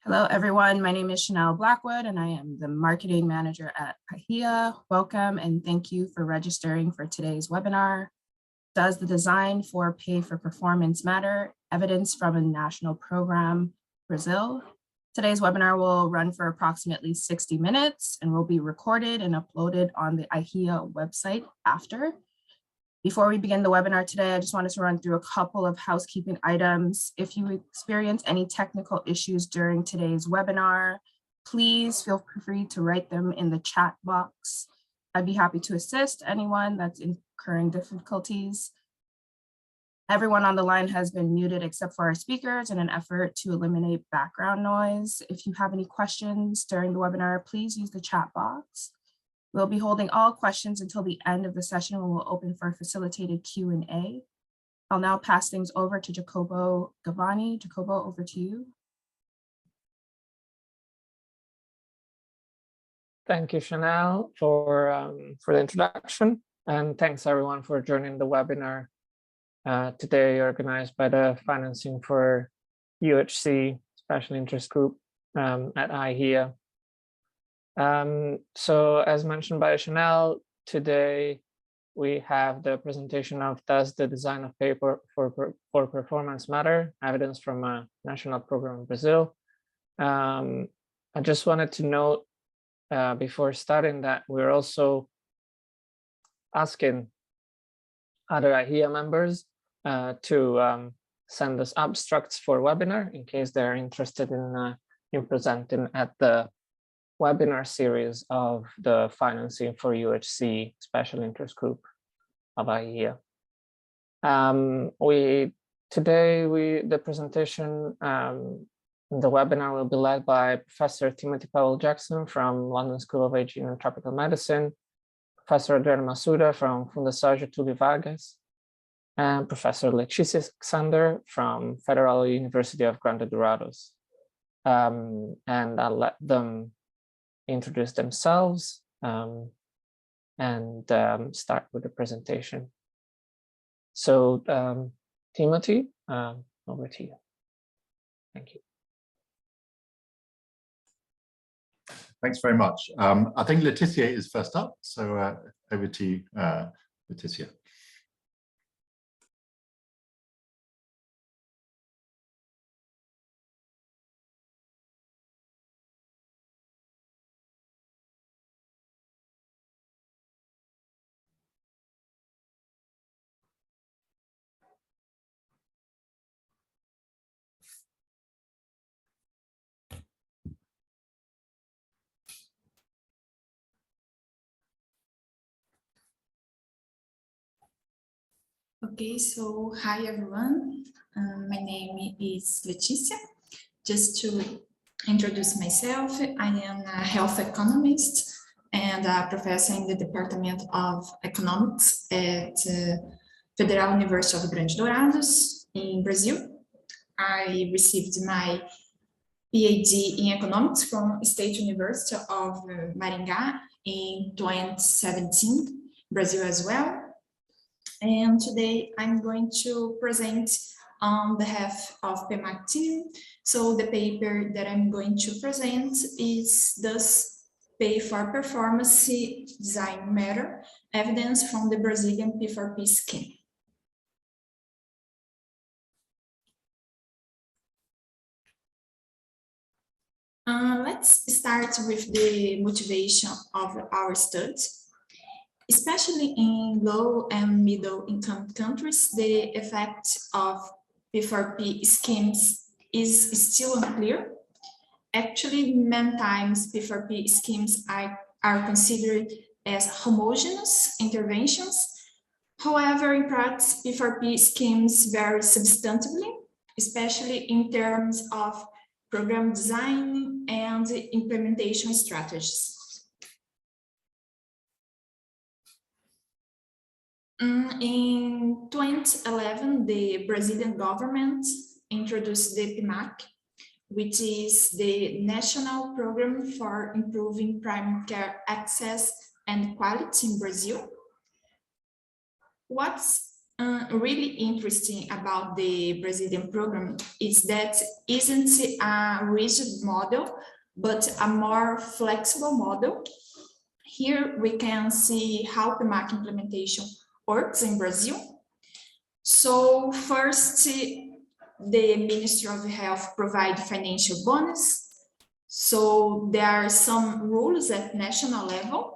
Hello, everyone. My name is Chanel Blackwood, and I am the marketing manager at AHIA. Welcome, and thank you for registering for today's webinar. Does the design for pay for performance matter? Evidence from a national program, Brazil. Today's webinar will run for approximately 60 minutes and will be recorded and uploaded on the AHIA website after. Before we begin the webinar today, I just wanted to run through a couple of housekeeping items. If you experience any technical issues during today's webinar, please feel free to write them in the chat box. I'd be happy to assist anyone that's incurring difficulties. Everyone on the line has been muted except for our speakers in an effort to eliminate background noise. If you have any questions during the webinar, please use the chat box. We'll be holding all questions until the end of the session when we'll open for facilitated Q&A. I'll now pass things over to Jacobo Gavani. Jacobo, over to you. Thank you, Chanel, for the introduction, and thanks everyone for joining the webinar today, organized by the Financing for UHC Special Interest Group at AHIA. So as mentioned by Chanel, today we have the presentation of Does the Design of Pay for Performance Matter? Evidence from a national program in Brazil. I just wanted to note before starting that we're also asking other AHIA members to send us abstracts for webinar in case they're interested in presenting at the webinar series of the Financing for UHC Special Interest Group of AHIA. The presentation, the webinar will be led by Professor Timothy Powell Jackson from London School of Hygiene and Tropical Medicine, Professor Adrian Masouda from Fundação Getúlio Vargas, and Professor Letícia Xander from Federal University of Grande do Rados. And I'll let them introduce themselves and start with the presentation. So Timothy, over to you. Thank you. Thanks very much. I think Letícia is first up, so over to you, Letícia. Okay, so hi everyone. My name is Letícia. Just to introduce myself, I am a health economist and a professor in the Department of Economics at Federal University of Grande do Rados in Brazil. I received my PhD in economics from State University of Maringá in 2017, Brazil as well. And today I'm going to present on behalf of PMAQ team. So the paper that I'm going to present is Does Pay for Performance Design Matter? Evidence from the Brazilian P4P scheme. Let's start with the motivation of our study. Especially in low and middle income countries, the effect of P4P schemes is still unclear. Actually, many times P4P schemes are considered as homogeneous interventions. However, in practice, P4P schemes vary substantively, especially in terms of program design and implementation strategies. In 2011, the Brazilian government introduced the PMAQ, which is the National Program for Improving Primary Care Access and Quality in Brazil. What's really interesting about the Brazilian program is that isn't a rigid model, but a more flexible model. Here we can see how PMAQ implementation works in Brazil. So first, the Ministry of Health provide financial bonus. So there are some rules at national level.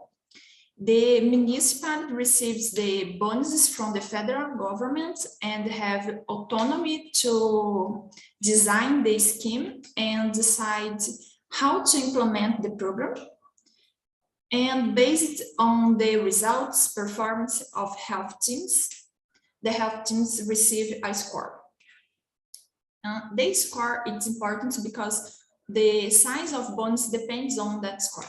The municipality receives the bonuses from the federal government and have autonomy to design the scheme and decide how to implement the program. And based on the results, performance of health teams, the health teams receive a score. The score is important because the size of bonus depends on that score.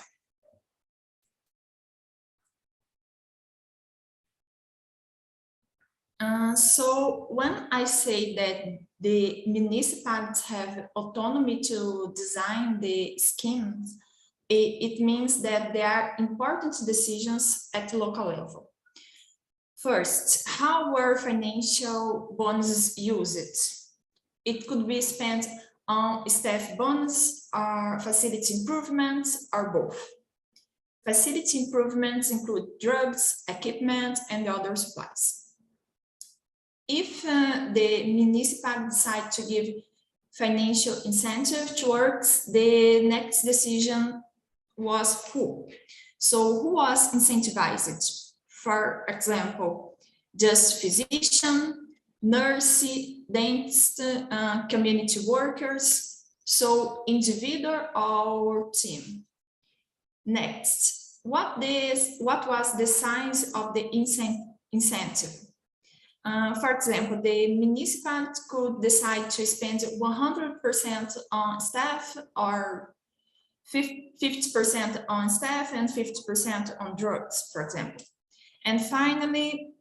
So when I say that the municipalities have autonomy to design the schemes, it means that there are important decisions at local level. First, how were financial bonuses used? It could be spent on staff bonus or facility improvements or both. Facility improvements include drugs, equipment, and other supplies. If the municipality decides to give financial incentive to works, the next decision was who. So who was incentivized? For example, just physician, nurse, dentist, community workers, so individual or team. Next, what was the size of the incentive? For example, the municipality could decide to spend 100% on staff or 50% on staff and 50% on drugs, for example. And finally,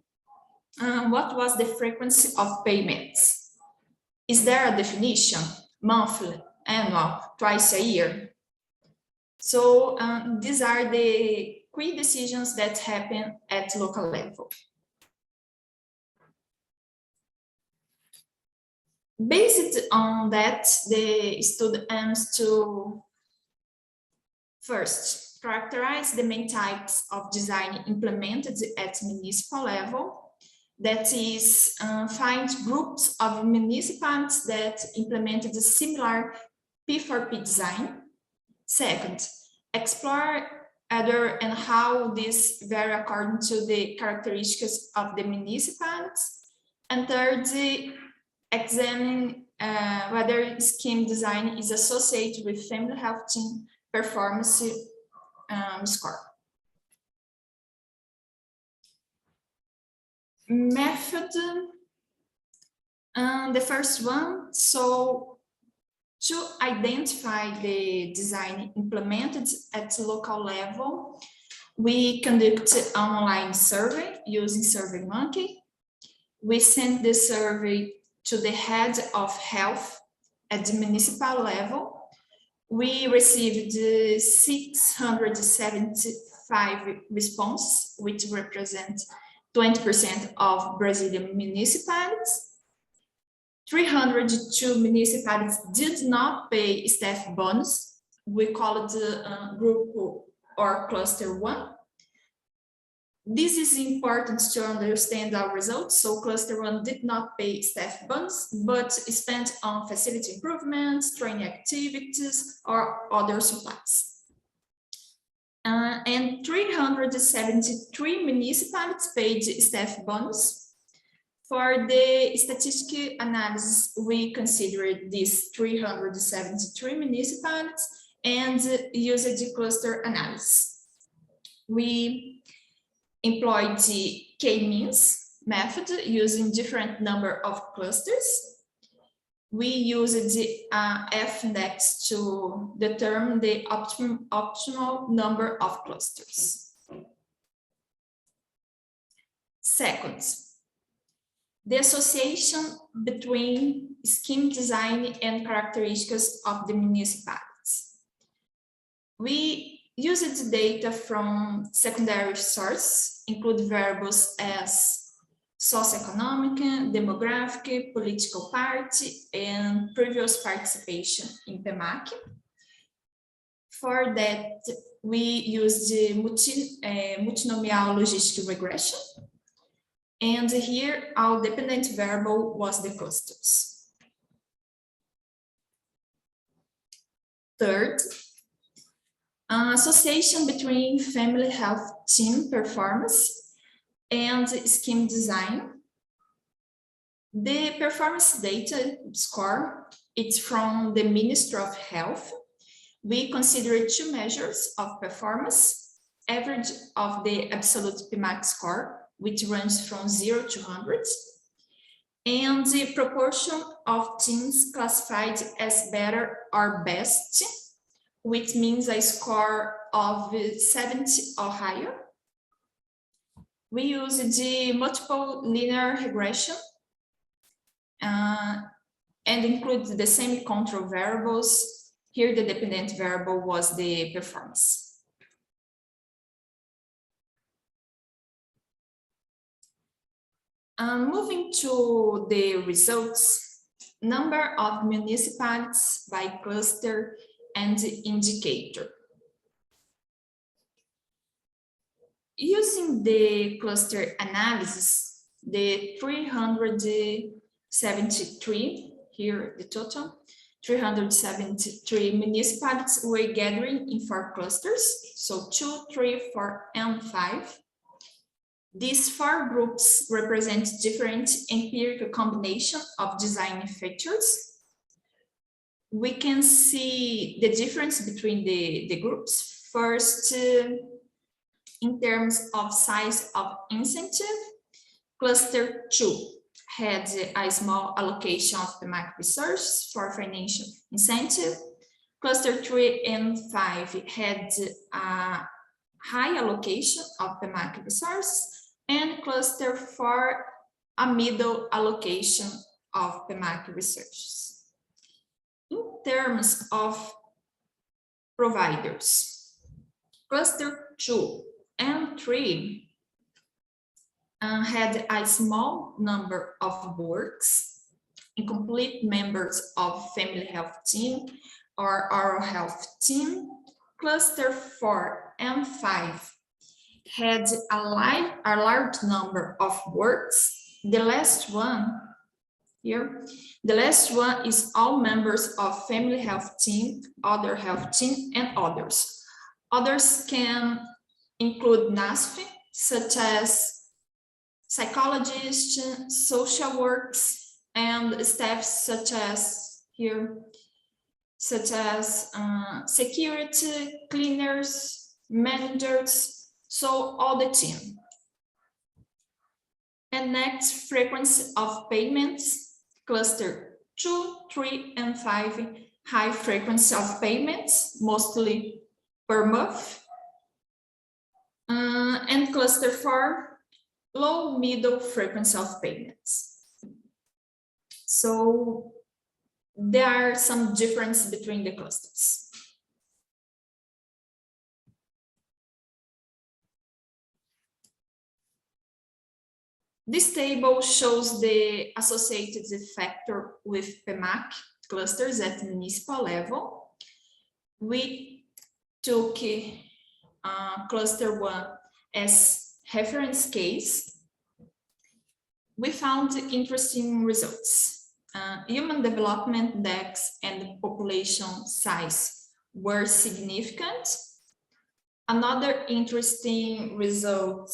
what was the frequency of payments? Is there a definition? Monthly, annual, twice a year? So these are the key decisions that happen at local level. Based on that, the study aims to first characterize the main types of design implemented at municipal level. That is, find groups of municipalities that implemented a similar P4P design. Second, explore whether and how these vary according to the characteristics of the municipalities. And third, examine whether scheme design is associated with family health team performance score. Method, the first one, so to identify the design implemented at local level, we conduct an online survey using SurveyMonkey. We send the survey to the head of health at the municipal level. We received 675 responses, which represent 20% of Brazilian municipalities. 302 municipalities did not pay staff bonus. We call it group or cluster 1. This is important to understand our results. So cluster 1 did not pay staff bonus, but spent on facility improvements, training activities, or other supplies. And 373 municipalities paid staff bonus. For the statistical analysis, we considered these 373 municipalities and used the cluster analysis. We employed the K-means method using different number of clusters. We used the F-index to determine the optimal number of clusters. Second, the association between scheme design and characteristics of the municipalities. We used the data from secondary sources, include variables as socioeconomic, demographic, political party, and previous participation in PMAQ. For that, we used the multinomial logistic regression. And here, our dependent variable was the clusters. Third, association between family health team performance and scheme design. The performance data score, it's from the Ministry of Health. We consider two measures of performance, average of the absolute PMAQ score, which runs from 0 to 100, and the proportion of teams classified as better or best, which means a score of 70 or higher. We use the multiple linear regression and include the same control variables. Here, the dependent variable was the performance. Moving to the results, number of municipalities by cluster and indicator. Using the cluster analysis, the 373, here the total, 373 municipalities were gathering in 4 clusters, so 2, 3, 4, and 5. These 4 groups represent different empirical combination of design features. We can see the difference between the groups. First, in terms of size of incentive, cluster 2 had a small allocation of PMAQ resources for financial incentive. Cluster 3 and 5 had a high allocation of PMAQ resources, and cluster 4 a middle allocation of PMAQ resources. In terms of providers, cluster 2 and 3 had a small number of boards, incomplete members of family health team or oral health team. Cluster 4 and 5 had a large number of works. The last one here, the last one is all members of family health team, other health team, and others. Others can include NASF, such as psychologists, social works, and staff such as here, such as security, cleaners, managers, so all the team. And next, frequency of payments, cluster 2, 3, and 5, high frequency of payments, mostly per month. And cluster 4, low middle frequency of payments. So there are some difference between the clusters. This table shows the associated factor with PMAQ clusters at municipal level. We took cluster 1 as reference case. We found interesting results. Human development index and population size were significant. Another interesting result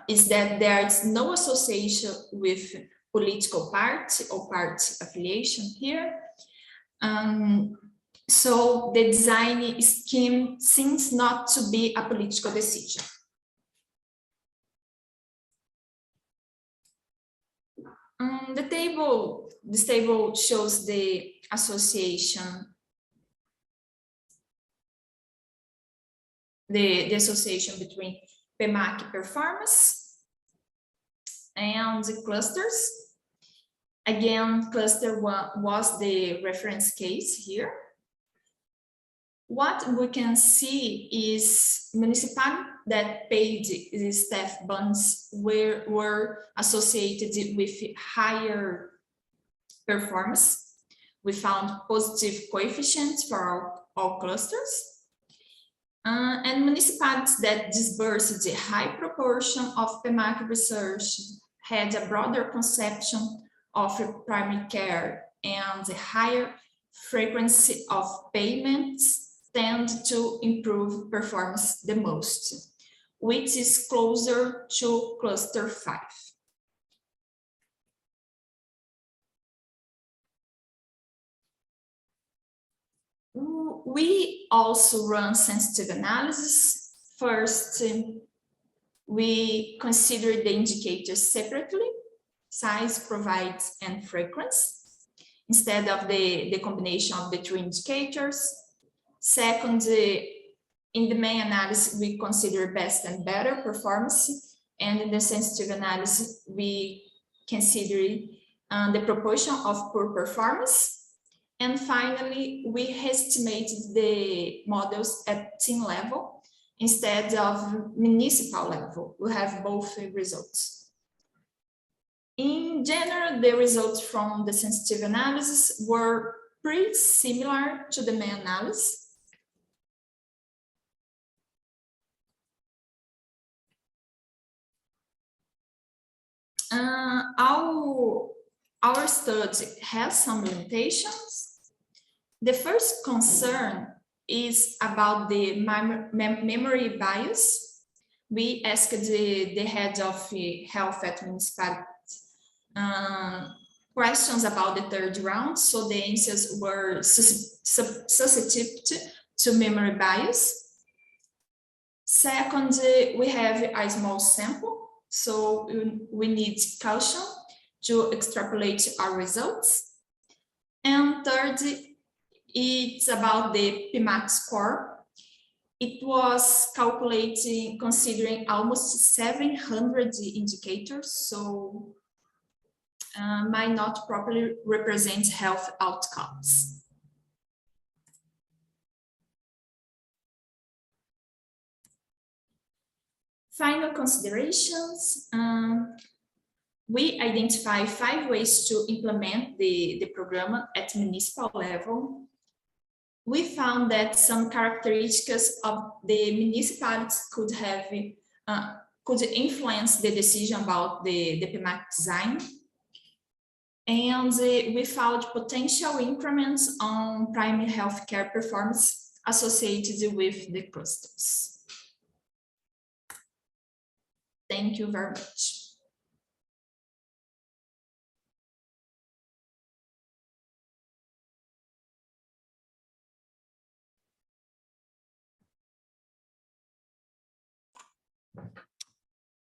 is that there's no association with political party or party affiliation here. So the design scheme seems not to be a political decision. This table shows the association, the association between PMAQ performance and the clusters. Again, cluster 1 was the reference case here. what we can see is municipalities that paid the staff bonds were associated with higher performance. We found positive coefficients for all clusters. And municipalities that disbursed a high proportion of PMAQ research had a broader conception of primary care, and the higher frequency of payments tend to improve performance the most, which is closer to cluster 5. We also run sensitive analysis. First, we consider the indicators separately, size, provides, and frequency, instead of the combination of the 3 indicators. Second, in the main analysis, we consider best and better performance, and in the sensitive analysis, we consider the proportion of poor performance. And finally, we estimated the models at team level instead of municipal level. We have both results. In general, the results from the sensitive analysis were pretty similar to the main analysis. Our study has some limitations. The first concern is about the memory bias. We asked the head of health at municipalities questions about the 3rd round, so the answers were susceptible to memory bias. Second, we have a small sample, so we need caution to extrapolate our results. And third, it's about the PMAQ score. It was calculating considering almost 700 indicators, so might not properly represent health outcomes. Final considerations. We identify 5 ways to implement the program at municipal level. We found that some characteristics of the municipalities could influence the decision about the PMAQ design. And we found potential increments on primary healthcare performance associated with the clusters. Thank you very much.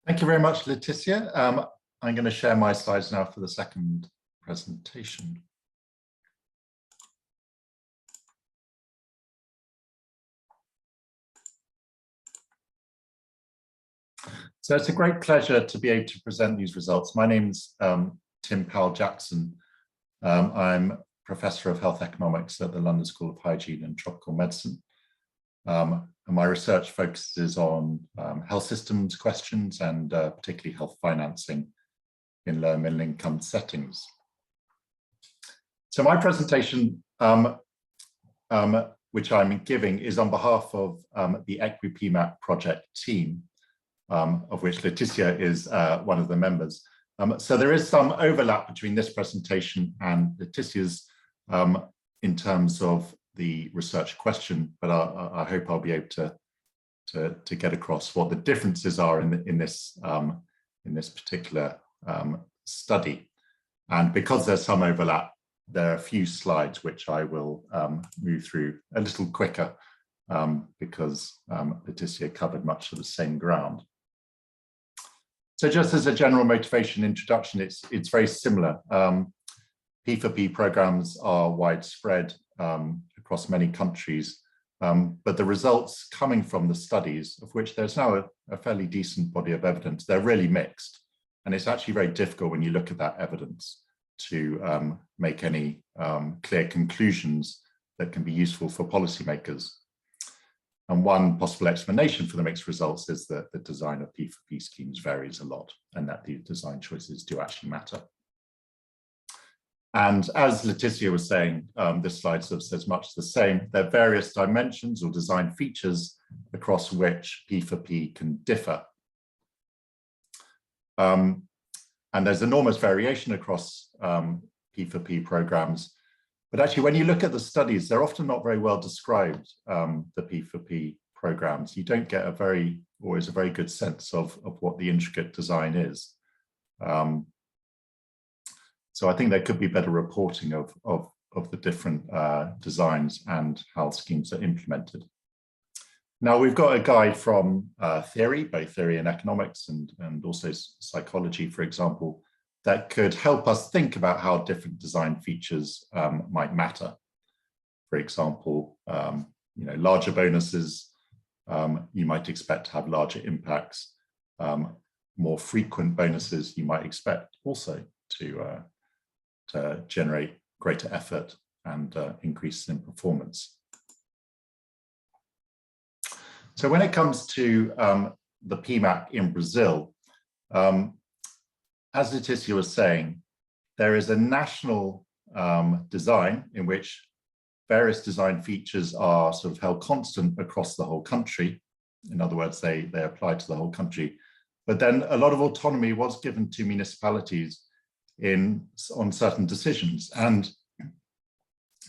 Thank you very much, Leticia. I'm going to share my slides now for the second presentation. So it's a great pleasure to be able to present these results. My name's Tim Powell-Jackson. I'm Professor of Health Economics at the London School of Hygiene and Tropical Medicine. And my research focuses on health systems questions and particularly health financing in low and middle income settings. So my presentation, which I'm giving, is on behalf of the EQUI-PMAQ project team, of which Leticia is one of the members. So there is some overlap between this presentation and Leticia's in terms of the research question, but I hope I'll be able to get across what the differences are in this particular study. And because there's some overlap, there are a few slides which I will move through a little quicker because Leticia covered much of the same ground. So just as a general motivation introduction, it's very similar. P4P programs are widespread across many countries, but the results coming from the studies, of which there's now a fairly decent body of evidence, they're really mixed. And it's actually very difficult when you look at that evidence to make any clear conclusions that can be useful for policymakers And one possible explanation for the mixed results is that the design of P4P schemes varies a lot, and that the design choices do actually matter. And as Leticia was saying, this slide sort of says much the same. There are various dimensions or design features across which P4P can differ. And there's enormous variation across P4P programs. But actually, when you look at the studies, they're often not very well described, the P4P programs. You don't get always a very good sense of what the intricate design is. So I think there could be better reporting of the different designs and how schemes are implemented. Now, we've got a guide from theory, both theory and economics, and also psychology, for example, that could help us think about how different design features might matter. For example, larger bonuses, you might expect to have larger impacts. More frequent bonuses, you might expect also to generate greater effort and increases in performance. So when it comes to the PMAQ in Brazil, as Leticia was saying, there is a national design in which various design features are sort of held constant across the whole country. In other words, they apply to the whole country. But then a lot of autonomy was given to municipalities on certain decisions. And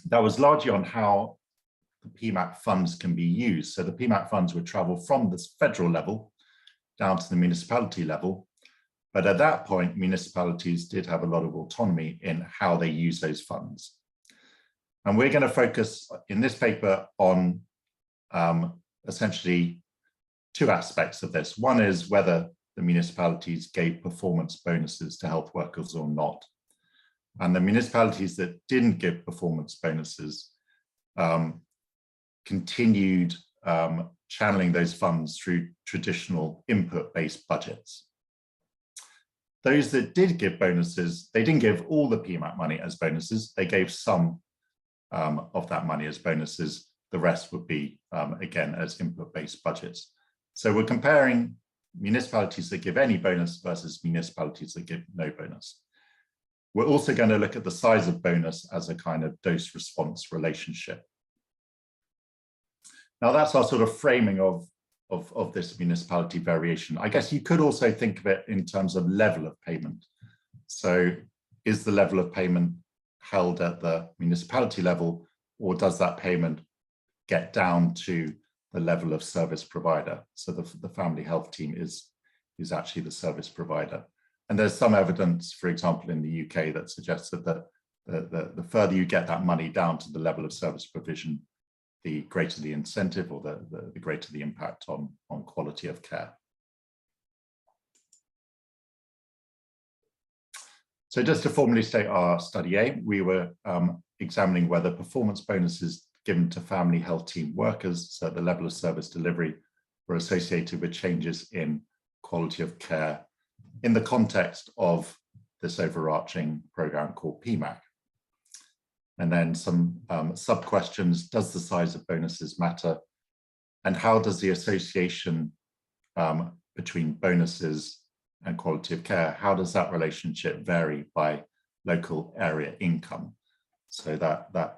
that was largely on how the PMAQ funds can be used. So the PMAQ funds would travel from the federal level down to the municipality level. But at that point, municipalities did have a lot of autonomy in how they use those funds. And we're going to focus in this paper on essentially two aspects of this. One is whether the municipalities gave performance bonuses to health workers or not. And the municipalities that didn't give performance bonuses continued channeling those funds through traditional input-based budgets. Those that did give bonuses, they didn't give all the PMAQ money as bonuses. They gave some of that money as bonuses. The rest would be, again, as input-based budgets. So we're comparing municipalities that give any bonus versus municipalities that give no bonus. We're also going to look at the size of bonus as a kind of dose-response relationship. Now that's our sort of framing of this municipality variation. I guess you could also think of it in terms of level of payment. So is the level of payment held at the municipality level, or does that payment get down to the level of service provider? So the family health team is actually the service provider. And there's some evidence, for example, in the UK that suggests that the further you get that money down to the level of service provision, the greater the incentive, or the greater the impact on quality of care. So just to formally state our study aim, we were examining whether performance bonuses given to family health team workers, so at the level of service delivery, were associated with changes in quality of care in the context of this overarching program called PMAQ. And then some sub-questions: does the size of bonuses matter? And how does the association between bonuses and quality of care, how does that relationship vary by local area income? So that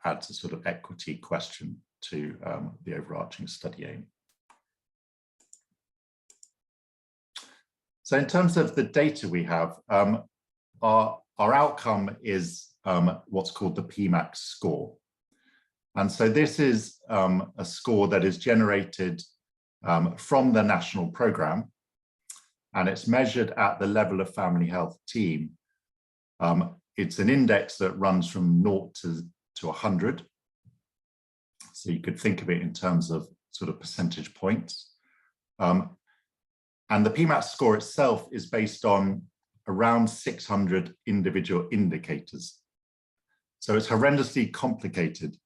adds a sort of equity question to the overarching study aim. So in terms of the data we have, our outcome is what's called the PMAQ score. And so this is a score that is generated from the national program, and it's measured at the level of family health team. It's an index that runs from 0 to 100. So you could think of it in terms of sort of percentage points. And the PMAQ score itself is based on around 600 individual indicators. So it's horrendously complicated.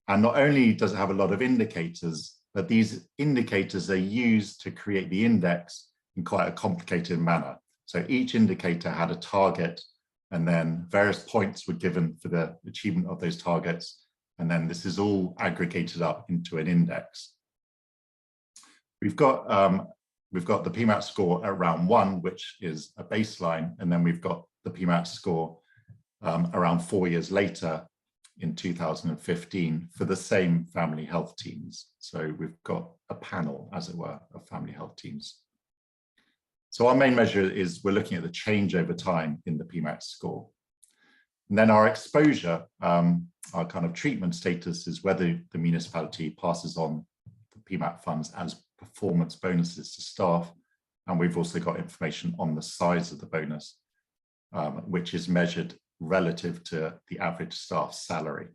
And not only does it have a lot of indicators, but these indicators are used to create the index in quite a complicated manner. So each indicator had a target, and then various points were given for the achievement of those targets. And then this is all aggregated up into an index. we've got the PMAQ score at round 1, which is a baseline, and then we've got the PMAQ score around 4 years later in 2015 for the same family health teams. So we've got a panel, as it were, of family health teams. So our main measure is we're looking at the change over time in the PMAQ score. And then our exposure, our kind of treatment status is whether the municipality passes on the PMAQ funds as performance bonuses to staff. And we've also got information on the size of the bonus, which is measured relative to the average staff salary.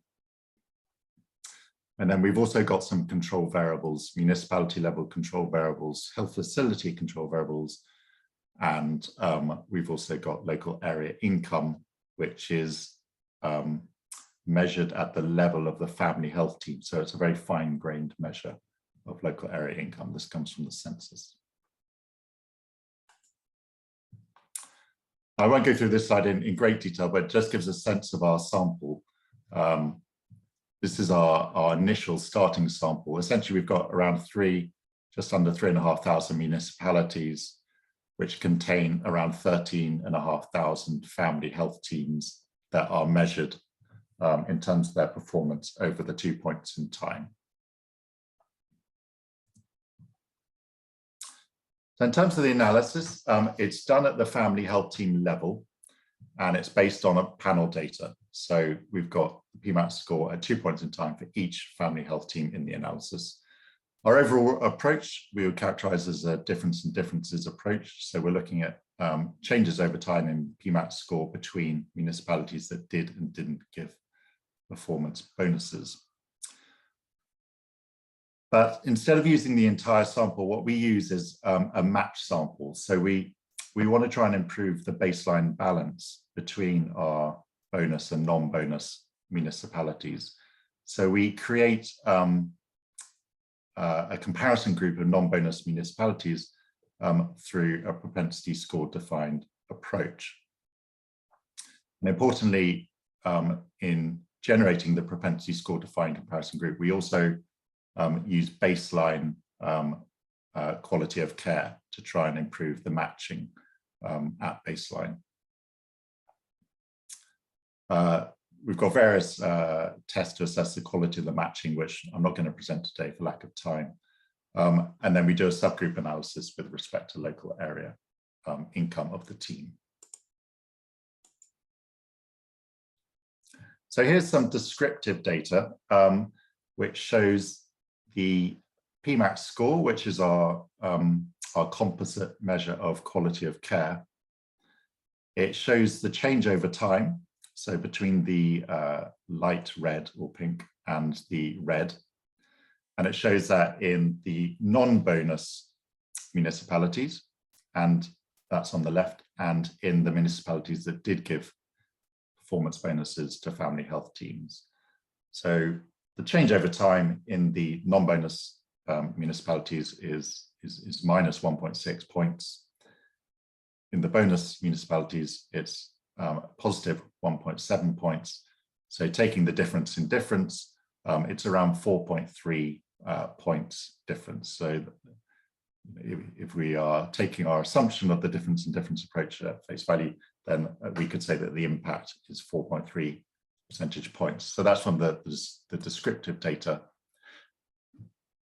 And then we've also got some control variables, municipality level control variables, health facility control variables, and we've also got local area income, which is measured at the level of the family health team. So it's a very fine-grained measure of local area income. This comes from the census. I won't go through this slide in great detail, but it just gives a sense of our sample. This is our initial starting sample. Essentially, we've got around just under 3,500 municipalities, which contain around 13,500 family health teams that are measured in terms of their performance over the 2 points in time. So in terms of the analysis, it's done at the family health team level, and it's based on a panel data. So we've got the PMAQ score at 2 points in time for each family health team in the analysis. Our overall approach, we would characterize as a difference in differences approach. So we're looking at changes over time in PMAQ score between municipalities that did and didn't give performance bonuses. But instead of using the entire sample, what we use is a match sample. So we want to try and improve the baseline balance between our bonus and non-bonus municipalities. So we create a comparison group of non-bonus municipalities through a propensity score defined approach. And importantly, in generating the propensity score defined comparison group, we also use baseline quality of care to try and improve the matching at baseline. We've got various tests to assess the quality of the matching, which I'm not going to present today for lack of time. And then we do a subgroup analysis with respect to local area income of the team. So here's some descriptive data, which shows the PMAQ score, which is our composite measure of quality of care. It shows the change over time. So between the light red or pink and the red. And it shows that in the non-bonus municipalities, and that's on the left, and in the municipalities that did give performance bonuses to family health teams. So the change over time in the non-bonus municipalities is minus 1.6 points. In the bonus municipalities, it's positive 1.7 points. So taking the difference in difference, it's around 4.3 points difference. So if we are taking our assumption of the difference in difference approach at face value, then we could say that the impact is 4.3 percentage points. So that's from the descriptive data.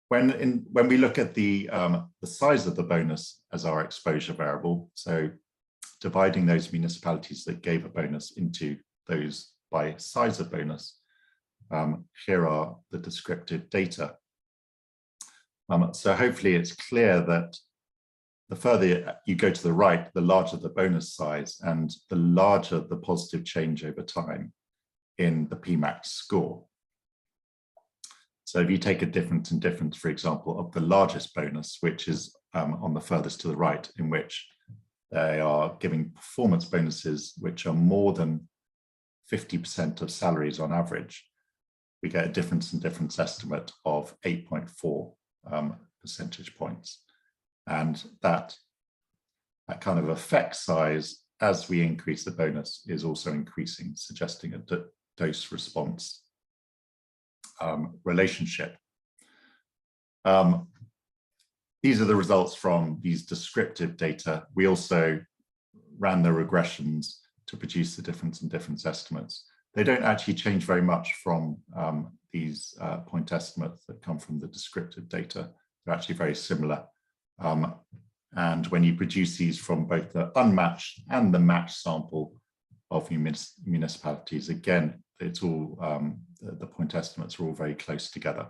When we look at the size of the bonus as our exposure variable, so dividing those municipalities that gave a bonus into those by size of bonus, here are the descriptive data. So hopefully it's clear that the further you go to the right, the larger the bonus size and the larger the positive change over time in the PMAQ score. So if you take a difference in difference, for example, of the largest bonus, which is on the furthest to the right, in which they are giving performance bonuses which are more than 50% of salaries on average, we get a difference in difference estimate of 8.4 percentage points. And that kind of effect size as we increase the bonus is also increasing, suggesting a dose response relationship. these are the results from these descriptive data. We also ran the regressions to produce the difference in difference estimates. They don't actually change very much from these point estimates that come from the descriptive data. They're actually very similar. And when you produce these from both the unmatched and the matched sample of municipalities, again, it's all, the point estimates are all very close together.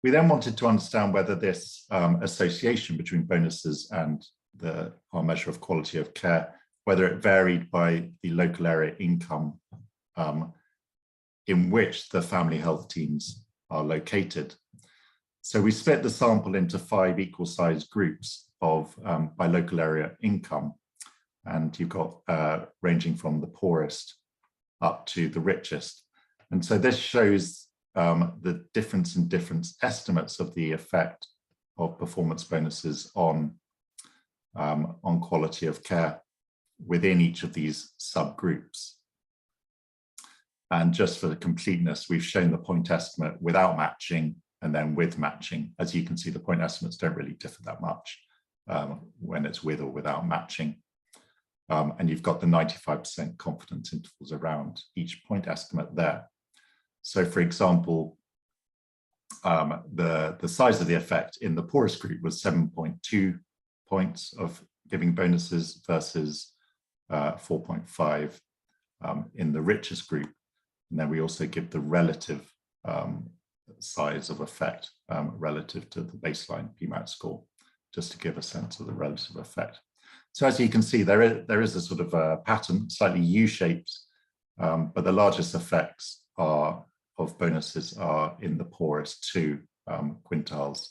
We then wanted to understand whether this association between bonuses and our measure of quality of care, whether it varied by the local area income in which the family health teams are located. So we split the sample into 5 equal sized groups of by local area income, and you've got ranging from the poorest up to the richest. And so this shows the difference in difference estimates of the effect of performance bonuses on quality of care within each of these subgroups. And just for the completeness, we've shown the point estimate without matching and then with matching. As you can see, the point estimates don't really differ that much when it's with or without matching. And you've got the 95% confidence intervals around each point estimate there. So for example, the size of the effect in the poorest group was 7.2 points of giving bonuses versus 4.5 in the richest group. And then we also give the relative size of effect relative to the baseline PMAQ score, just to give a sense of the relative effect. So as you can see, there is a sort of a pattern, slightly U-shaped, but the largest effects of bonuses are in the poorest 2 quintiles.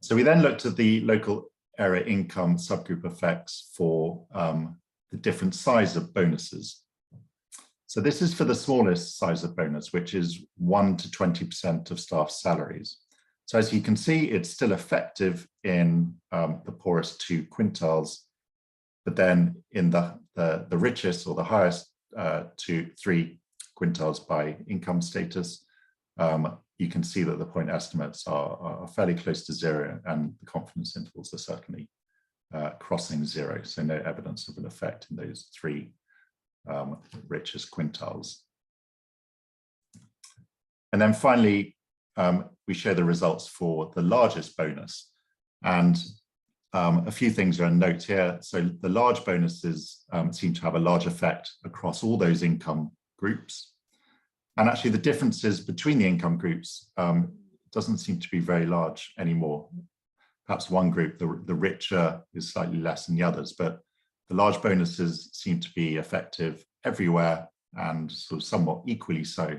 So we then looked at the local area income subgroup effects for the different size of bonuses. So this is for the smallest size of bonus, which is 1 to 20% of staff salaries. So as you can see, it's still effective in the poorest 2 quintiles, but then in the richest or the highest 3 quintiles by income status, you can see that the point estimates are fairly close to 0, and the confidence intervals are certainly crossing 0. So no evidence of an effect in those 3 richest quintiles. And then finally, we show the results for the largest bonus. And a few things are a note here. So the large bonuses seem to have a large effect across all those income groups. And actually the differences between the income groups doesn't seem to be very large anymore. Perhaps one group, the richer, is slightly less than the others, but the large bonuses seem to be effective everywhere and sort of somewhat equally so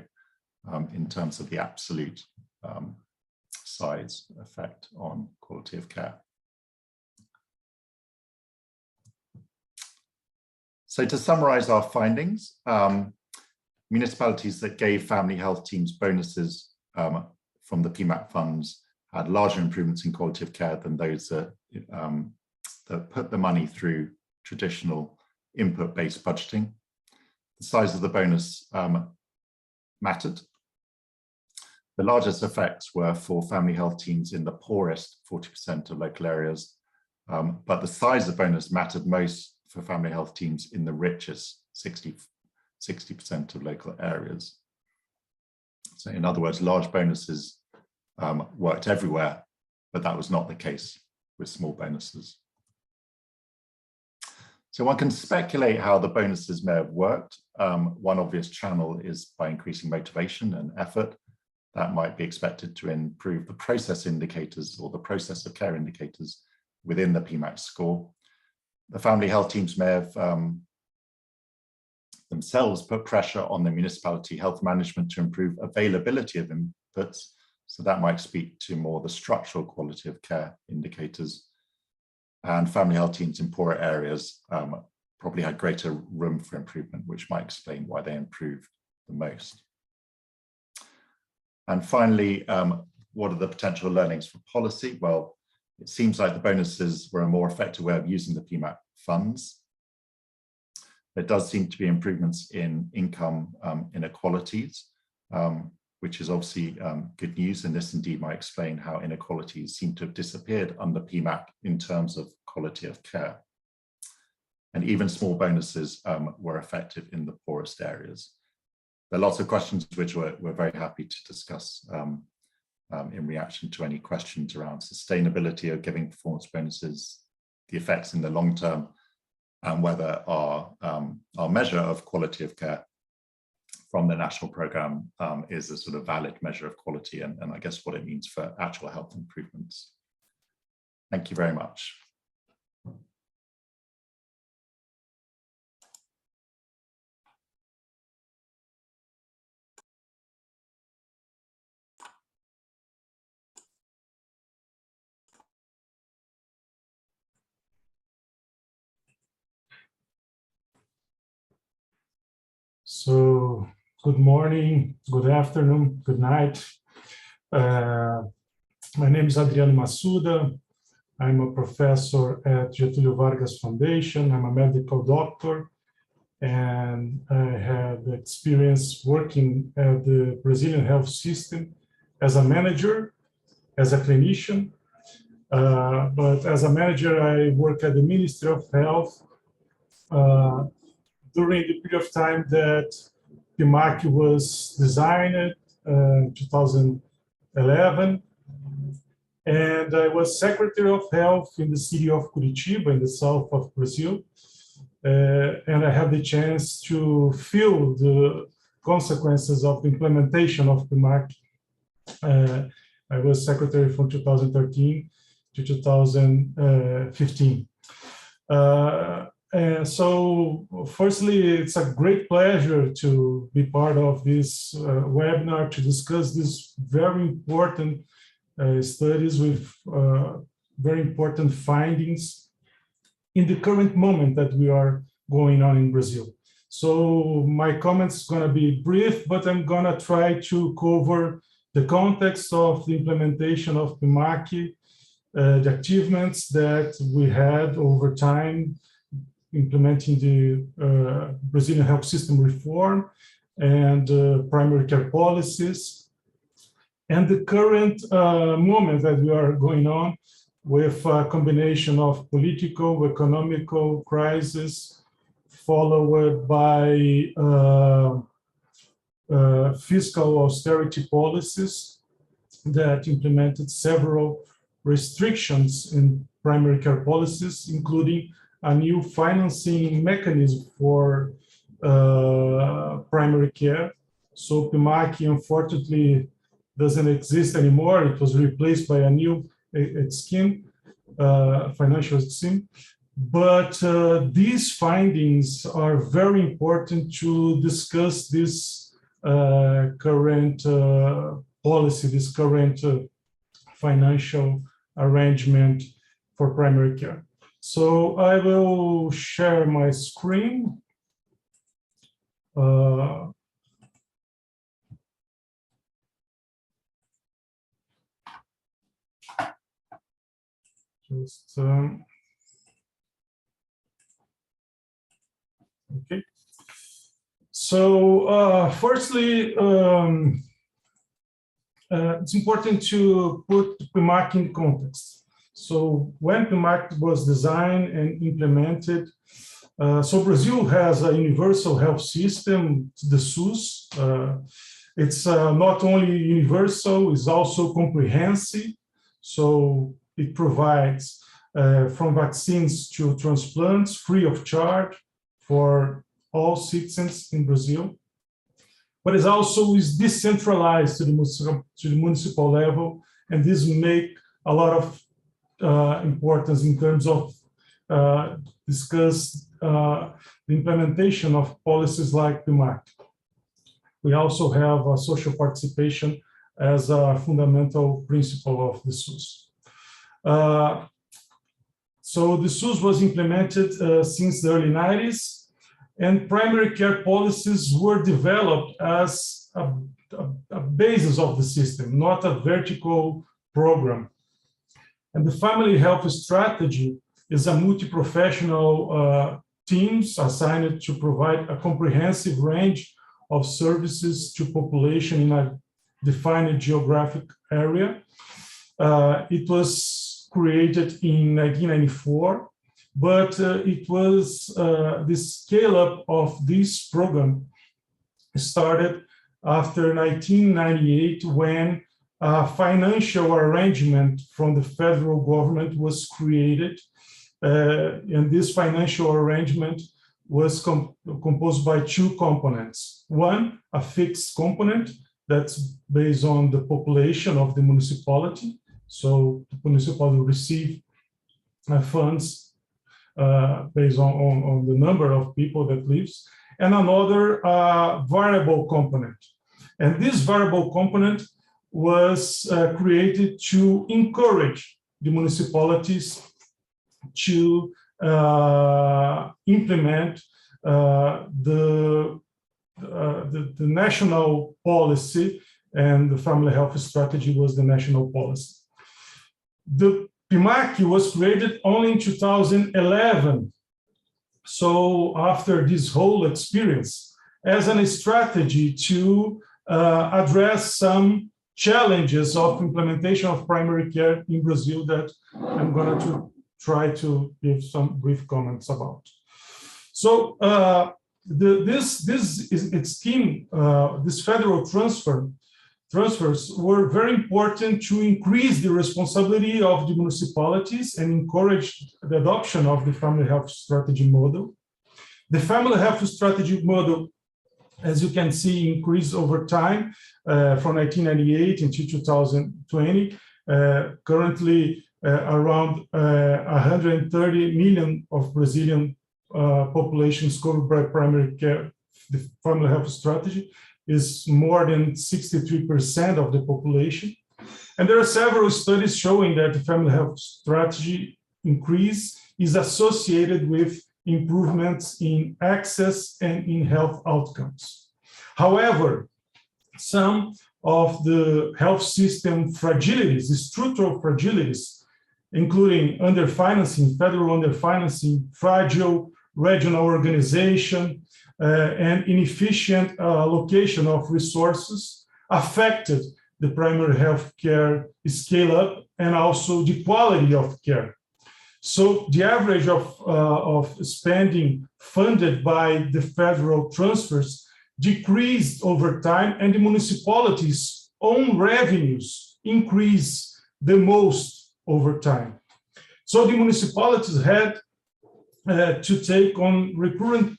in terms of the absolute size effect on quality of care. So to summarize our findings, municipalities that gave family health teams bonuses from the PMAQ funds had larger improvements in quality of care than those that put the money through traditional input-based budgeting. The size of the bonus mattered. The largest effects were for family health teams in the poorest 40% of local areas, but the size of bonus mattered most for family health teams in the richest 60% of local areas. So in other words, large bonuses worked everywhere, but that was not the case with small bonuses. So one can speculate how the bonuses may have worked. One obvious channel is by increasing motivation and effort. That might be expected to improve the process indicators or the process of care indicators within the PMAQ score. The family health teams may have themselves put pressure on the municipality health management to improve availability of inputs. So that might speak to more the structural quality of care indicators. And family health teams in poorer areas probably had greater room for improvement, which might explain why they improved the most. And finally, what are the potential learnings for policy? Well, it seems like the bonuses were a more effective way of using the PMAQ funds. There does seem to be improvements in income inequalities, which is obviously good news. And this indeed might explain how inequalities seem to have disappeared under PMAQ in terms of quality of care. And even small bonuses were effective in the poorest areas. There are lots of questions which we're very happy to discuss in reaction to any questions around sustainability of giving performance bonuses, the effects in the long term, and whether our measure of quality of care from the national program is a sort of valid measure of quality, and I guess what it means for actual health improvements. Thank you very much. So, good morning, good afternoon, good night. My name is Adrian Masouda. I'm a professor at Getúlio Vargas Foundation. I'm a medical doctor, and I have experience working at the Brazilian health system as a manager, as a clinician. But as a manager, I work at the Ministry of Health during the period of time that PMAQ was designed, 2011, and I was Secretary of Health in the city of Curitiba, in the south of Brazil, and I had the chance to feel the consequences of the implementation of PMAQ. I was Secretary from 2013 to 2015. And so, firstly, it's a great pleasure to be part of this webinar to discuss these very important studies with very important findings in the current moment that we are going on in Brazil. So my comments are going to be brief, but I'm going to try to cover the context of the implementation of PMAQ, the achievements that we had over time, implementing the Brazilian health system reform and primary care policies, and the current moment that we are going on with a combination of political, economical crisis, followed by fiscal austerity policies that implemented several restrictions in primary care policies, including a new financing mechanism for primary care. So PMAQ, unfortunately, doesn't exist anymore. It was replaced by a new scheme, financial scheme. But these findings are very important to discuss this current policy, this current financial arrangement for primary care. So I will share my screen. Okay. So firstly, it's important to put PMAQ in context. So when PMAQ was designed and implemented, so Brazil has a universal health system, the SUS. It's not only universal, it's also comprehensive. So it provides from vaccines to transplants free of charge for all citizens in Brazil. But it also is decentralized to the municipal level, and this make a lot of importance in terms of discuss the implementation of policies like PMAQ. We also have a social participation as a fundamental principle of the SUS. So the SUS was implemented since the early 90s, and primary care policies were developed as a basis of the system, not a vertical program. And the family health strategy is a multi-professional teams assigned to provide a comprehensive range of services to population in a defined geographic area. It was created in 1994, but it was the scale-up of this program started after 1998, when a financial arrangement from the federal government was created. And this financial arrangement was composed by two components. One, a fixed component that's based on the population of the municipality. So the municipality will receive funds based on the number of people that lives, and another variable component. And this variable component was created to encourage the municipalities to implement the national policy, and the family health strategy was the national policy. The PMAQ was created only in 2011. So after this whole experience, as a strategy to address some challenges of implementation of primary care in Brazil that I'm going to try to give some brief comments about. So this scheme, this federal transfers were very important to increase the responsibility of the municipalities and encourage the adoption of the family health strategy model. The family health strategy model, as you can see, increased over time from 1998 until 2020. Currently, around 130 million of Brazilian populations covered by primary care. The family health strategy is more than 63% of the population. And there are several studies showing that the family health strategy increase is associated with improvements in access and in health outcomes. However, some of the health system fragilities, the structural fragilities, including underfinancing, federal underfinancing, fragile regional organization, and inefficient allocation of resources affected the primary health care scale up and also the quality of care. So the average of spending funded by the federal transfers decreased over time, and the municipalities' own revenues increased the most over time. So the municipalities had to take on recurrent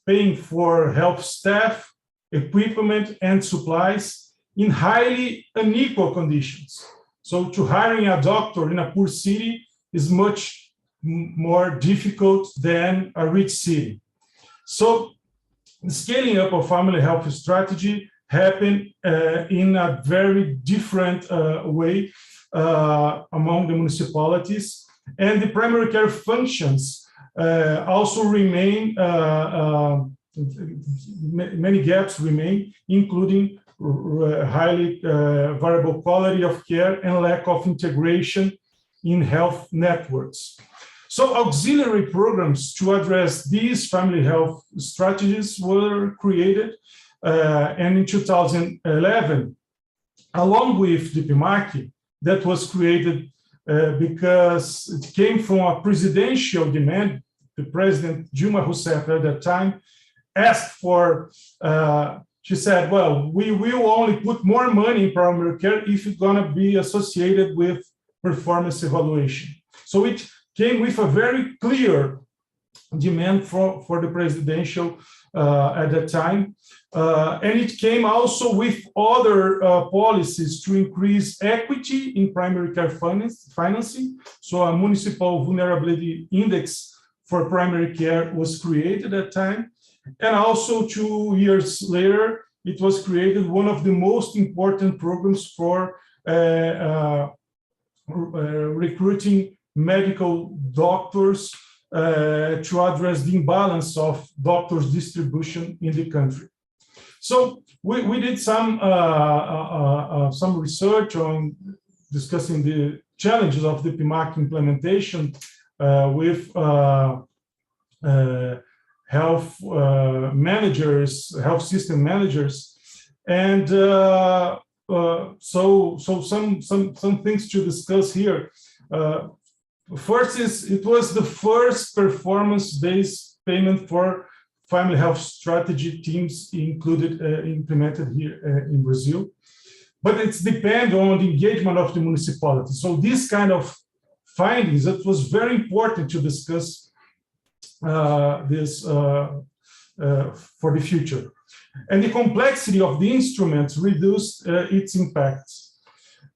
paying for health staff, equipment, and supplies in highly unequal conditions. So to hiring a doctor in a poor city is much more difficult than a rich city. So the scaling up of family health strategy happened in a very different way among the municipalities, and the primary care functions also remain, many gaps remain, including highly variable quality of care and lack of integration in health networks. So auxiliary programs to address these family health strategies were created, and in 2011, along with the PMAQ, that was created because it came from a presidential demand. The President Dilma Rousseff at that time asked for, she said, well, we will only put more money in primary care if it's going to be associated with performance evaluation. So it came with a very clear demand for the presidential at that time. And it came also with other policies to increase equity in primary care financing. So a municipal vulnerability index for primary care was created at that time. And also 2 years later, it was created one of the most important programs for recruiting medical doctors to address the imbalance of doctors' distribution in the country. So we did some research on discussing the challenges of the PMAQ implementation with health managers, health system managers, and so some things to discuss here. First is it was the first performance-based payment for family health strategy teams implemented here in Brazil, but it's depend on the engagement of the municipality. So this kind of findings, it was very important to discuss this for the future. And the complexity of the instruments reduced its impacts.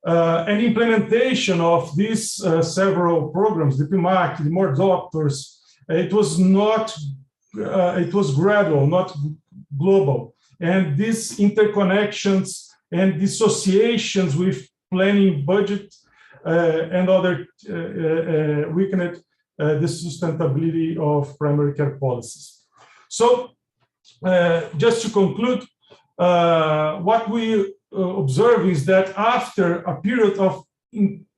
And implementation of these several programs, the PMAQ, the more doctors, it was not, it was gradual, not global. And these interconnections and dissociations with planning budget and other weakened the sustainability of primary care policies. So just to conclude, what we observe is that after a period of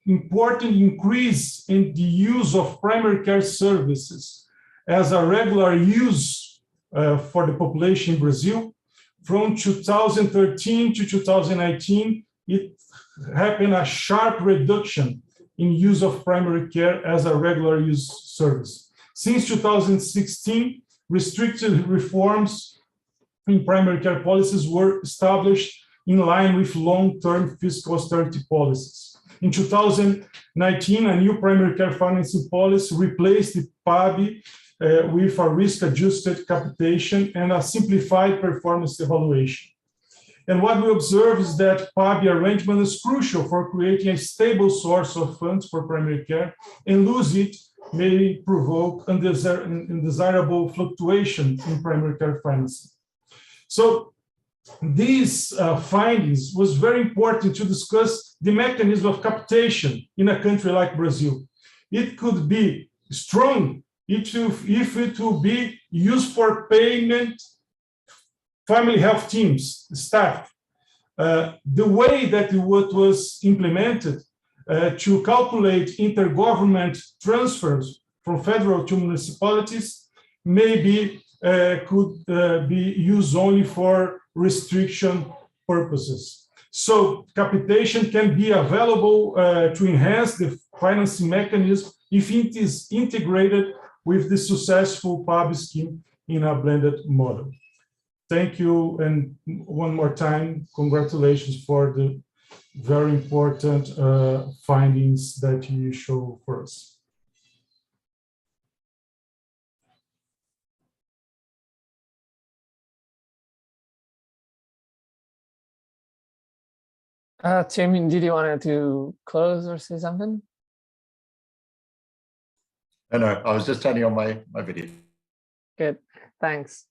important increase in the use of primary care services as a regular use for the population in Brazil, from 2013 to 2019, it happened a sharp reduction in use of primary care as a regular use service. Since 2016, restricted reforms in primary care policies were established in line with long-term fiscal austerity policies. In 2019, a new primary care financing policy replaced the PABI with a risk-adjusted capitation and a simplified performance evaluation. And what we observe is that PABI arrangement is crucial for creating a stable source of funds for primary care, and lose it may provoke undesirable fluctuation in primary care financing. So these findings was very important to discuss the mechanism of capitation in a country like Brazil. It could be strong if it will be used for payment family health teams, staff. The way that it was implemented to calculate intergovernment transfers from federal to municipalities maybe could be used only for restriction purposes. So capitation can be available to enhance the financing mechanism if it is integrated with the successful PAB scheme in a blended model. Thank you, and one more time, congratulations for the very important findings that you show for us. Tim, did you want to close or say something? No, I was just turning on my video. Good, thanks.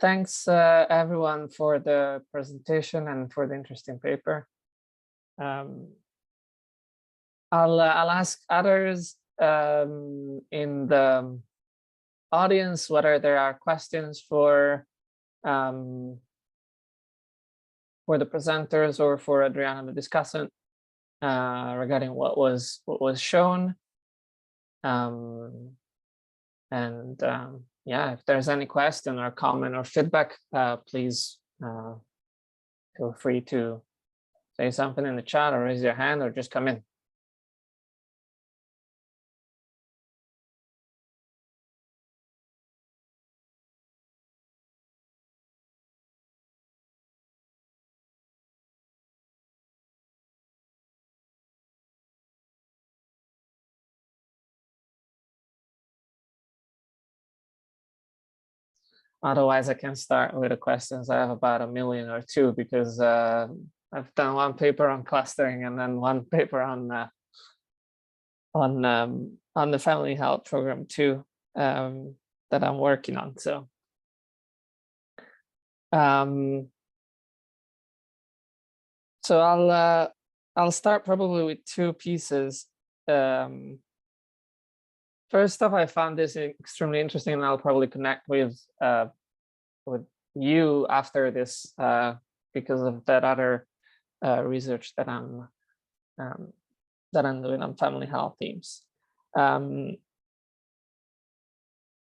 Thanks everyone for the presentation and for the interesting paper. I'll ask others in the audience whether there are questions for the presenters or for Adriana, the discussant, regarding what was shown. Yeah, if there's any question or comment or feedback, please feel free to say something in the chat or raise your hand or just come in. Otherwise, I can start with the questions. I have about 1 million or 2 because I've done one paper on clustering and then one paper on the family health program too, that I'm working on. So I'll start probably with 2 pieces. First off, I found this extremely interesting, and I'll probably connect with you after this because of that other research that I'm doing on family health teams.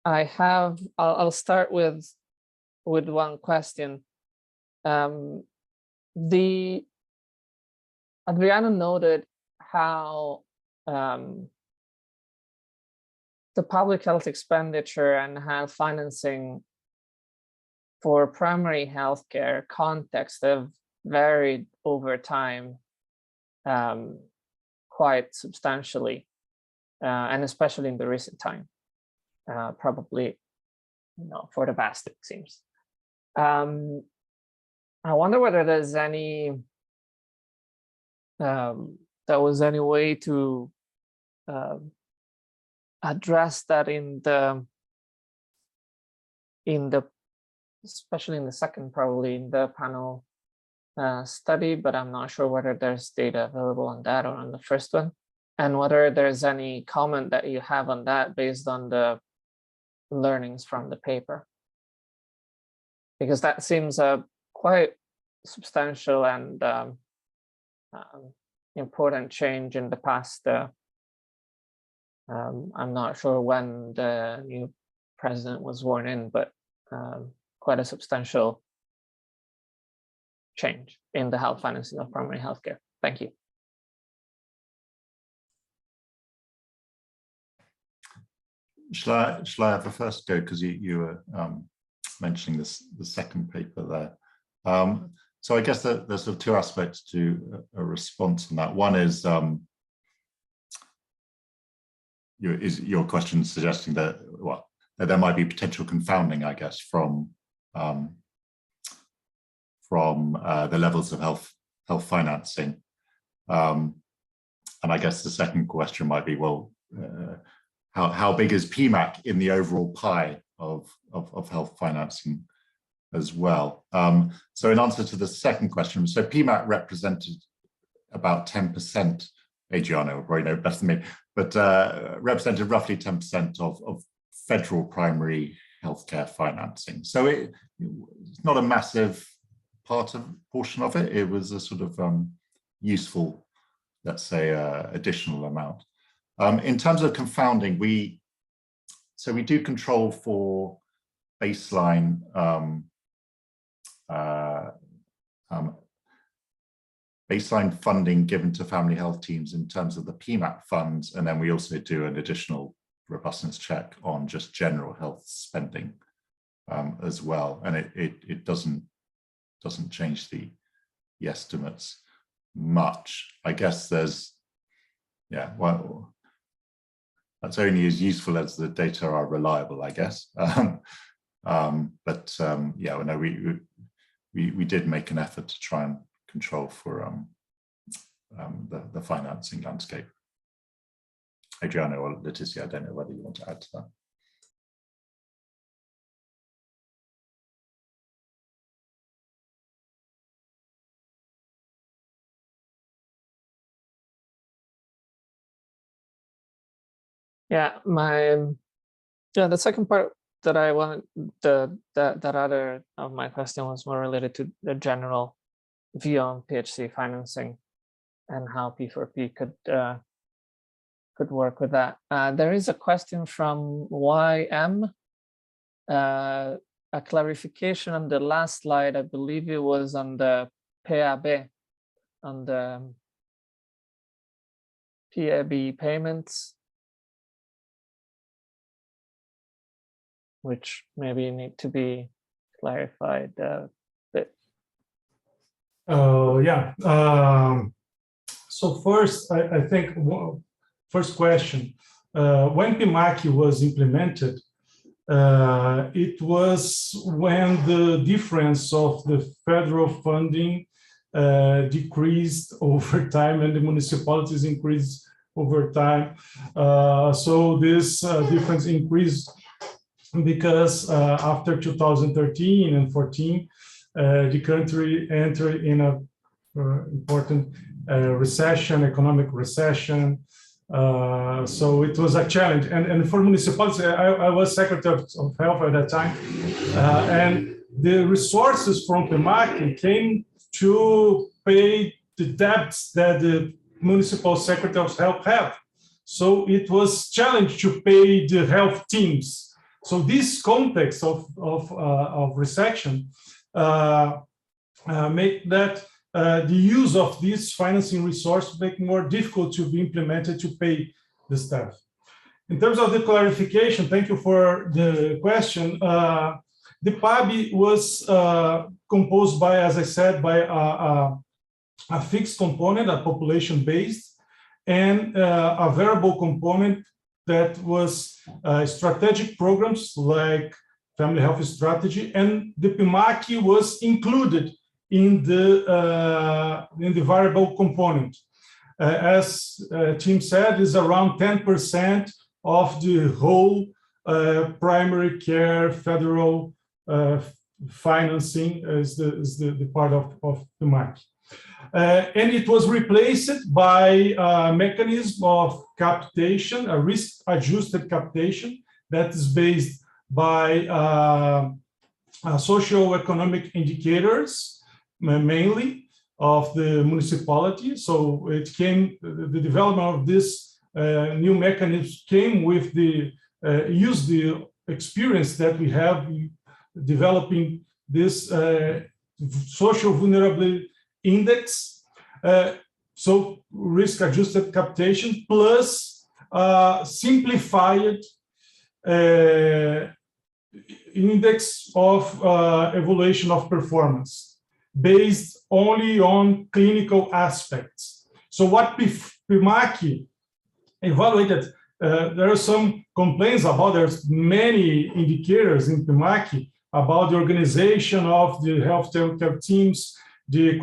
I'll start with one question. Adriana noted how the public health expenditure and health financing for primary healthcare context have varied over time quite substantially, and especially in the recent time, probably for the best, it seems. I wonder whether there's any there was any way to address that in the especially in the second, probably in the panel study, but I'm not sure whether there's data available on that or on the first one, and whether there's any comment that you have on that based on the learnings from the paper, because that seems a quite substantial and important change in the past. I'm not sure when the new president was sworn in, but quite a substantial change in the health financing of primary healthcare. Thank you. Shall I have a first go, because you were mentioning the second paper there. So I guess there's sort of two aspects to a response on that. One is your question suggesting that, well, that there might be potential confounding, I guess, from the levels of health financing. And I guess the second question might be, well, how big is PMAQ in the overall pie of health financing as well? So in answer to the second question, so PMAQ represented about 10%, Adriana will probably know better than me, but represented roughly 10% of federal primary healthcare financing. So it's not a massive portion of it. It was a sort of useful, let's say, additional amount. In terms of confounding, we do control for baseline baseline funding given to family health teams in terms of the PMAQ funds, and then we also do an additional robustness check on just general health spending as well, and it doesn't change the estimates much. I guess there's, yeah, well, that's only as useful as the data are reliable, I guess. Yeah, no, we did make an effort to try and control for the financing landscape. Adriana or Leticia, I don't know whether you want to add to that. Yeah, the second part that I wanted, that other of my question was more related to the general view on PHC financing and how P4P could work with that. There is a question from YM, a clarification on the last slide. I believe it was on the PAB, on the PAB payments, which maybe need to be clarified a bit. Yeah. So first, I think, first question, when PMAQ was implemented, it was when the difference of the federal funding decreased over time and the municipalities increased over time. So this difference increased because after 2013 and 14, the country entered in a important recession, economic recession. So it was a challenge. And for municipalities, I was Secretary of Health at that time. And the resources from PMAQ came to pay the debts that the municipal Secretary of Health have. So it was challenged to pay the health teams. So this context of recession make that the use of this financing resource make more difficult to be implemented to pay the staff. In terms of the clarification, thank you for the question. The PAB was composed by, as I said, by a fixed component, a population-based, and a variable component that was strategic programs like family health strategy, and the PMAQ was included in the variable component. As Tim said, is around 10% of the whole primary care federal financing is the part of PMAQ. And it was replaced by a mechanism of capitation, a risk-adjusted capitation that is based by socio-economic indicators, mainly of the municipality. So it came, the development of this new mechanism came with the use the experience that we have developing this social vulnerability index. So risk-adjusted capitation plus simplified index of evaluation of performance based only on clinical aspects. So what PMAQ evaluated, there are some complaints about, there's many indicators in PMAQ about the organization of the healthcare teams, the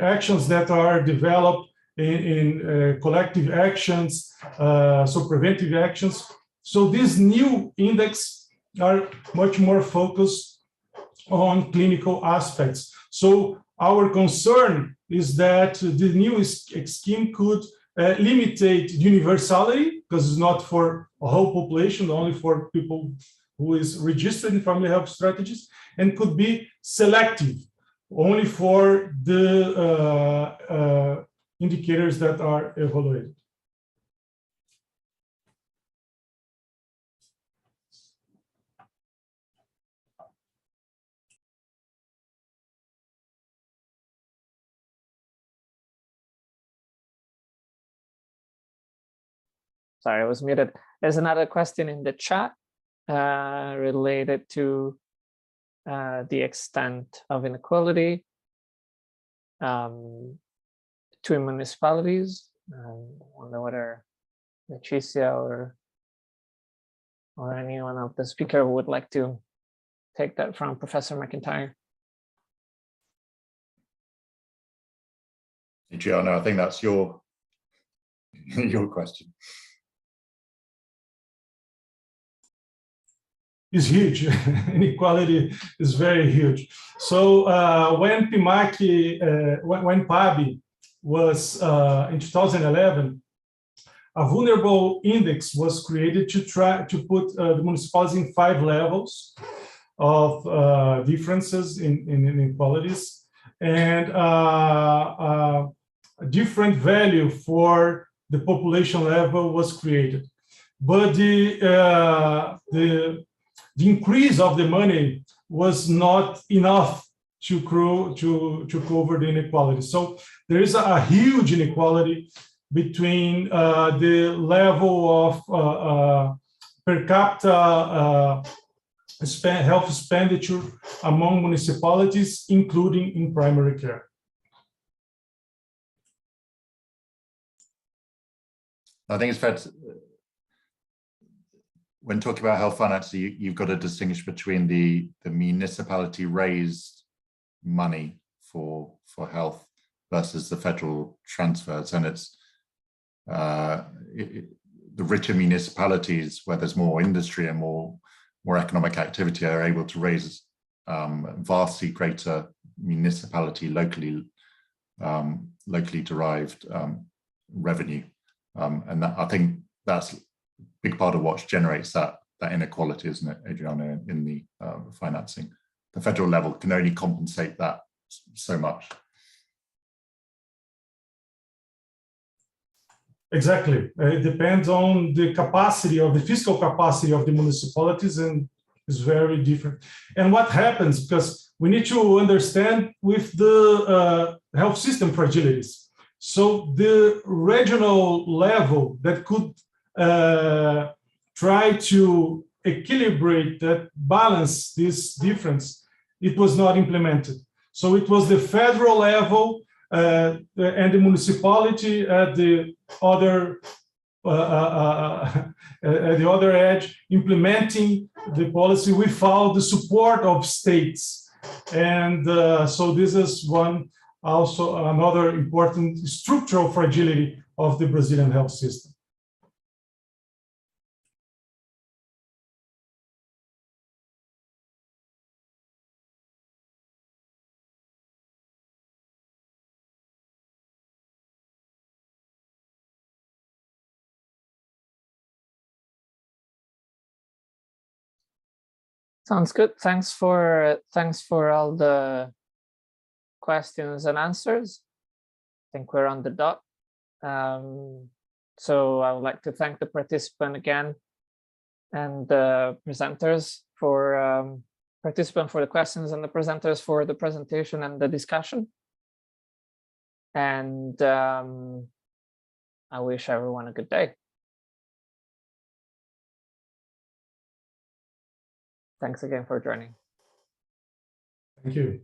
actions that are developed in collective actions, so preventive actions. So these new index are much more focused on clinical aspects. So our concern is that the new scheme could limitate universality, because it's not for a whole population, only for people who is registered in family health strategies, and could be selective, only for the indicators that are evaluated. Sorry, I was muted. There's another question in the chat related to the extent of inequality between municipalities. I wonder whether Leticia or anyone of the speaker would like to take that from Professor McIntyre. Adriano, I think that's your question. Is huge. Inequality is very huge. So when PMAQ, when PAB was in 2011, a vulnerable index was created to try to put the municipalities in 5 levels of differences in inequalities, and a different value for the population level was created. But the increase of the money was not enough to cover the inequality. So there is a huge inequality between the level of per capita health expenditure among municipalities, including in primary care. I think it's fair to, when talking about health finance, you've got to distinguish between the municipality raised money for health versus the federal transfers, and it's the richer municipalities where there's more industry and more economic activity are able to raise vastly greater municipality locally derived revenue, and that, I think that's big part of what generates that inequality, isn't it, Adriano, in the financing? The federal level can only compensate that so much. Exactly. It depends on the capacity of the fiscal capacity of the municipalities, and is very different. And what happens, because we need to understand with the health system fragilities. So the regional level that could try to equilibrate that balance this difference, it was not implemented. So it was the federal level and the municipality at the other at the other edge, implementing the policy without the support of states. And so this is also another important structural fragility of the Brazilian health system. Sounds good. Thanks for all the questions and answers. I think we're on the dot. So I would like to thank the participant again and the presenters for the questions and the presenters for the presentation and the discussion. And I wish everyone a good day. Thanks again for joining. Thank you.